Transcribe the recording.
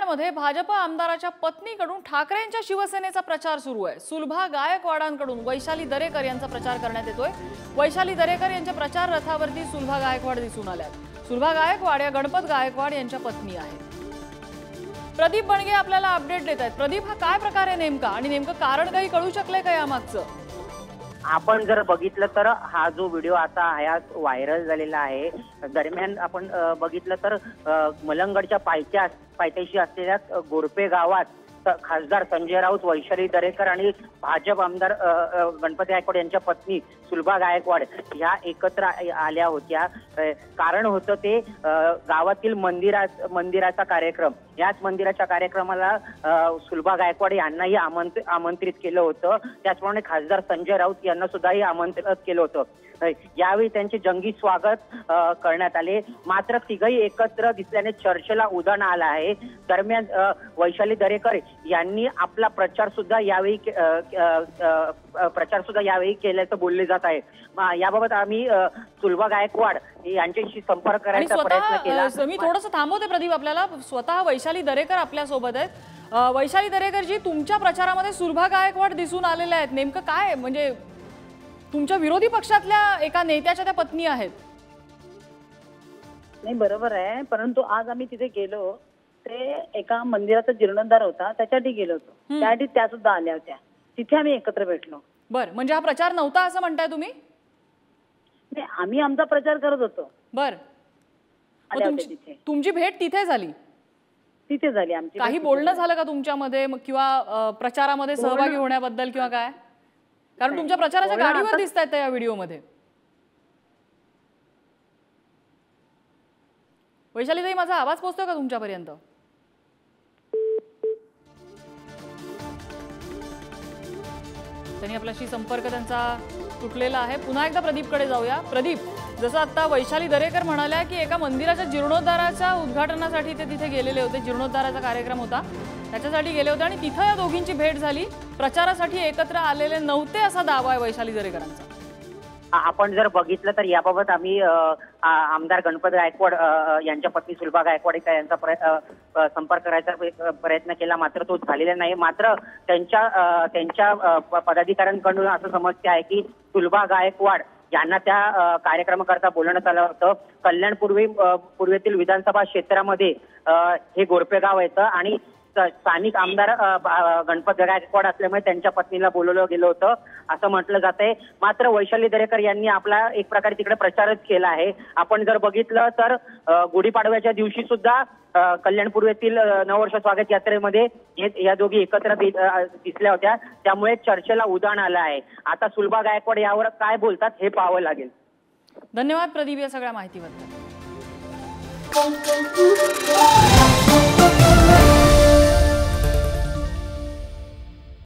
कल्याणमध्ये भाजप आमदाराच्या पत्नीकडून ठाकरेंच्या शिवसेनेचा प्रचार सुरू आहे। सुलभा गायकवाडांकडून वैशाली दरेकर यांचा प्रचार करण्यात येतोय। वैशाली दरेकर यांच्या प्रचार रथावरती सुलभा गायकवाड दिसून आल्यात। सुलभा गायकवाड या गणपत गायकवाड यांच्या पत्नी आहेत। प्रदीप बनगे आपल्याला अपडेट देत आहेत। प्रदीप, हा काय प्रकार आहे नेमका आणि नेमकं कारण काही कळू शकलंय का यामागचं? आपण जर बघितलं तर हा जो व्हिडिओ आता व्हायरल झालेला आहे, दरम्यान आपण बघितलं तर मलंगडच्या पायथ्याशी असलेल्या गोरपे गावात खासदार संजय राऊत, वैशाली दरेकर आणि भाजप आमदार गणपत गायकवाड यांच्या पत्नी सुलभा गायकवाड ह्या एकत्र आल्या होत्या। कारण होतं ते गावातील मंदिराचा कार्यक्रम। याच मंदिराच्या कार्यक्रमाला सुलभा गायकवाड यांनाही आमंत्रित केलं होतं। त्याचप्रमाणे खासदार संजय राऊत यांना सुद्धाही आमंत्रित केलं होतं। यावेळी त्यांचे जंगी स्वागत करण्यात आले, मात्र तिघही एकत्र दिसल्याने चर्चेला उधाण आलं आहे। दरम्यान वैशाली दरेकर यांनी आपला प्रचार सुद्धा यावेळी केल्याचं बोलले जात आहे। याबाबत आम्ही सुलभा गायकवाड यांच्याशी संपर्क करायचा प्रयत्न केला। मी थोडंसं थांबवते प्रदीप, आपल्याला स्वतः वैशाली दरेकर आपल्या सोबत आहेत। वैशाली दरेकरजी, तुमच्या प्रचारामध्ये सुलभा गायकवाड दिसून आलेल्या आहेत, नेमकं काय म्हणजे तुमच्या विरोधी पक्षातल्या एका नेत्याच्या त्या पत्नी आहेत? नाही, बरोबर आहे, परंतु आज आम्ही तिथे गेलो, ते एका मंदिराचा जीर्णोद्धार होता, त्याच्यासाठी गेलो होतो, त्यासाठी त्या सुद्धा आल्या होत्या, तिथे आम्ही एकत्र भेटलो। बर, म्हणजे हा प्रचार नव्हता असं म्हणताय तुम्ही? नाही, आम्ही आमचा प्रचार करत होतो। बर, तुमची भेट तिथे झाली? तिथे झाली आमची। काही बोलणं झालं का तुमच्यामध्ये किंवा प्रचारामध्ये सहभागी होण्याबद्दल किंवा काय? कारण तुमच्या प्रचाराच्या गाडीवर दिसतायत या व्हिडिओमध्ये। वैशाली ताई, माझा आवाज पोहोचतोय का तुमच्यापर्यंत? त्यांनी आपल्याशी संपर्क त्यांचा तुटलेला आहे। पुन्हा एकदा प्रदीपकडे जाऊया। प्रदीप, जसं आता वैशाली दरेकर म्हणाल्या की एका मंदिराच्या जीर्णोद्धाराच्या उद्घाटनासाठी ते तिथे गेलेले होते, जीर्णोद्धाराचा कार्यक्रम होता त्याच्यासाठी गेले होते आणि तिथं या दोघींची भेट झाली, प्रचारासाठी एकत्र आलेले नव्हते असा दावा आहे वैशाली दरेकरांचा। आपण जर बघितलं तर याबाबत आम्ही आमदार गणपत गायकवाड यांच्या पत्नी सुलभा गायकवाड यांचा संपर्क करायचा प्रयत्न केला, मात्र तो झालेला नाही। मात्र त्यांच्या पदाधिकाऱ्यांकडून असं समजते आहे की सुलभा गायकवाड यांना त्या कार्यक्रमाकरता बोलवण्यात आलं होतं। कल्याण पूर्वेतील विधानसभा क्षेत्रामध्ये हे गोरपे गाव येतं आणि स्थानिक आमदार गणपत गायकवाड असल्यामुळे त्यांच्या पत्नीला बोलवलं गेलं होतं असं म्हटलं जात आहे। मात्र वैशाली दरेकर यांनी आपला एक प्रकारे तिकडे प्रचारच केला आहे। आपण जर बघितलं तर गुढीपाडव्याच्या दिवशी सुद्धा कल्याण पूर्वेतील नववर्ष स्वागत यात्रेमध्ये या दोघी एकत्र दिसल्या होत्या, त्यामुळे चर्चेला उधाण आलं आहे। आता सुलभा गायकवाड यावर काय बोलतात हे पाहावं लागेल। धन्यवाद प्रदीप या सगळ्या माहितीबद्दल।